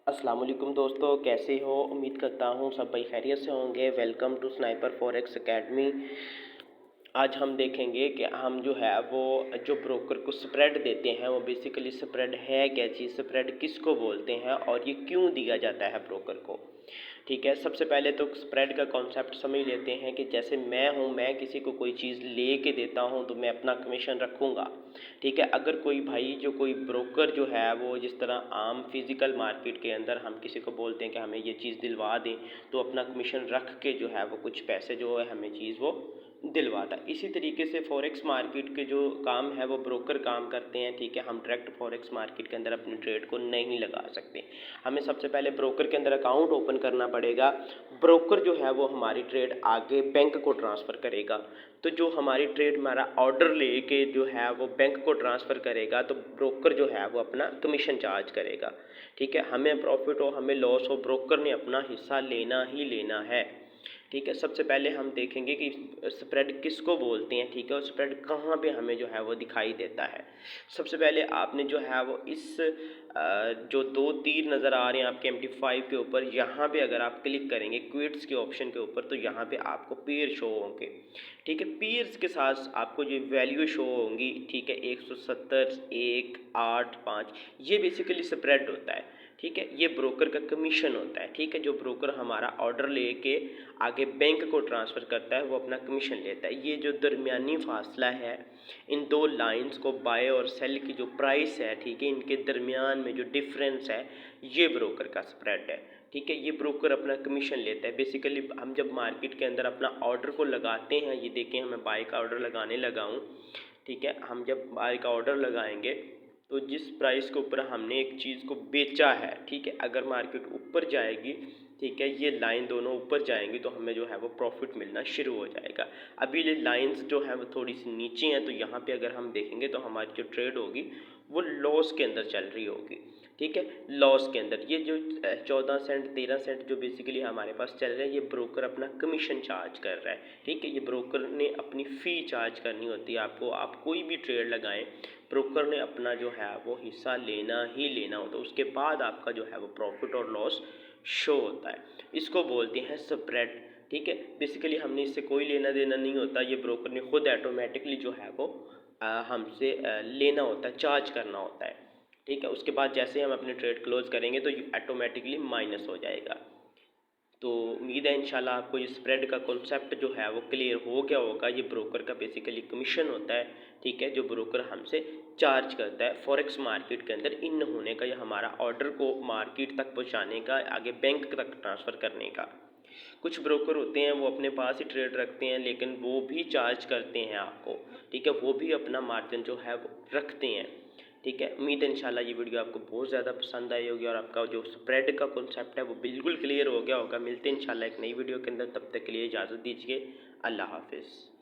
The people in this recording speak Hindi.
अस्सलाम वालेकुम दोस्तों, कैसे हो? उम्मीद करता हूँ सब भाई खैरियत से होंगे। Welcome to Sniper Forex Academy. आज हम देखेंगे कि हम जो है वो जो ब्रोकर को स्प्रेड देते हैं वो बेसिकली स्प्रेड है क्या चीज़, स्प्रेड किसको बोलते हैं और ये क्यों दिया जाता है ब्रोकर को। ठीक है, सबसे पहले तो स्प्रेड का कॉन्सेप्ट समझ लेते हैं कि जैसे मैं किसी को कोई चीज़ ले के देता हूँ तो मैं अपना कमीशन रखूँगा। ठीक है, अगर कोई भाई जो कोई ब्रोकर जो है वो जिस तरह आम फिज़िकल मार्केट के अंदर हम किसी को बोलते हैं कि हमें ये चीज़ दिलवा दें, तो अपना कमीशन रख के जो है वो कुछ पैसे जो है हमें चीज़ वो दिलवाता है। इसी तरीके से फॉरेक्स मार्केट के जो काम है वो ब्रोकर काम करते हैं। ठीक है, हम डायरेक्ट फॉरेक्स मार्केट के अंदर अपने ट्रेड को नहीं लगा सकते। हमें सबसे पहले ब्रोकर के अंदर अकाउंट ओपन करना पड़ेगा। ब्रोकर जो है वो हमारी ट्रेड आगे बैंक को ट्रांसफ़र करेगा। तो जो हमारी ट्रेड हमारा ऑर्डर लेके जो है वो बैंक को ट्रांसफ़र करेगा, तो ब्रोकर जो है वो अपना कमीशन चार्ज करेगा। ठीक है, हमें प्रॉफिट हो हमें लॉस हो, ब्रोकर ने अपना हिस्सा लेना ही लेना है। ठीक है, सबसे पहले हम देखेंगे कि स्प्रेड किसको बोलते हैं। ठीक है, और स्प्रेड कहाँ पे हमें जो है वो दिखाई देता है। सबसे पहले आपने जो है वो इस जो दो तीर नज़र आ रहे हैं आपके MT5 के ऊपर, यहाँ पे अगर आप क्लिक करेंगे क्विट्स के ऑप्शन के ऊपर, तो यहाँ पे आपको पेयर शो होंगे। ठीक है, पेयर्स के साथ आपको जो वैल्यू शो होंगी, ठीक है, 170, 1, 8, 5, ये बेसिकली स्प्रेड होता है। ठीक है, ये ब्रोकर का कमीशन होता है। ठीक है, जो ब्रोकर हमारा ऑर्डर लेके आगे बैंक को ट्रांसफ़र करता है वो अपना कमीशन लेता है। ये जो दरमियानी फासला है इन दो लाइंस को, बाय और सेल की जो प्राइस है, ठीक है, इनके दरमियान में जो डिफरेंस है ये ब्रोकर का स्प्रेड है। ठीक है, ये ब्रोकर अपना कमीशन लेता है। बेसिकली हम जब मार्केट के अंदर अपना ऑर्डर को लगाते हैं, ये देखें मैं बाय का ऑर्डर लगाने लगा हूँ। ठीक है, हम जब बाय का ऑर्डर लगाएंगे तो जिस प्राइस के ऊपर हमने एक चीज़ को बेचा है, ठीक है, अगर मार्केट ऊपर जाएगी, ठीक है, ये लाइन दोनों ऊपर जाएंगी तो हमें जो है वो प्रॉफिट मिलना शुरू हो जाएगा। अभी ये लाइंस जो है वो थोड़ी सी नीचे हैं, तो यहाँ पे अगर हम देखेंगे तो हमारी जो ट्रेड होगी वो लॉस के अंदर चल रही होगी। ठीक है, लॉस के अंदर ये जो 14 सेंट 13 सेंट जो बेसिकली हमारे पास चल रहा है, ये ब्रोकर अपना कमीशन चार्ज कर रहा है। ठीक है, ये ब्रोकर ने अपनी फ़ी चार्ज करनी होती है आपको। आप कोई भी ट्रेड लगाएं, ब्रोकर ने अपना जो है वो हिस्सा लेना ही लेना होता है। उसके बाद आपका जो है वो प्रॉफिट और लॉस शो होता है। इसको बोलते हैं स्प्रेड। ठीक है, बेसिकली हमने इससे कोई लेना देना नहीं होता, ये ब्रोकर ने खुद ऑटोमेटिकली जो है वो हमसे लेना होता है, चार्ज करना होता है। ठीक है, उसके बाद जैसे हम अपने ट्रेड क्लोज करेंगे तो ऑटोमेटिकली माइनस हो जाएगा। तो उम्मीद है इंशाल्लाह आपको ये स्प्रेड का कॉन्सेप्ट जो है वो क्लियर हो गया होगा। ये ब्रोकर का बेसिकली कमीशन होता है। ठीक है, जो ब्रोकर हमसे चार्ज करता है फॉरेक्स मार्केट के अंदर इन होने का या हमारा ऑर्डर को मार्केट तक पहुंचाने का, आगे बैंक तक ट्रांसफ़र करने का। कुछ ब्रोकर होते हैं वो अपने पास ही ट्रेड रखते हैं, लेकिन वो भी चार्ज करते हैं आपको। ठीक है, वो भी अपना मार्जिन जो है वो रखते हैं। ठीक है, उम्मीद है इंशाल्लाह ये वीडियो आपको बहुत ज़्यादा पसंद आई होगी और आपका जो स्प्रेड का कॉन्सेप्ट है वो बिल्कुल क्लियर हो गया होगा। मिलते हैं इंशाल्लाह एक नई वीडियो के अंदर, तब तक के लिए इजाज़त दीजिए। अल्लाह हाफिज़।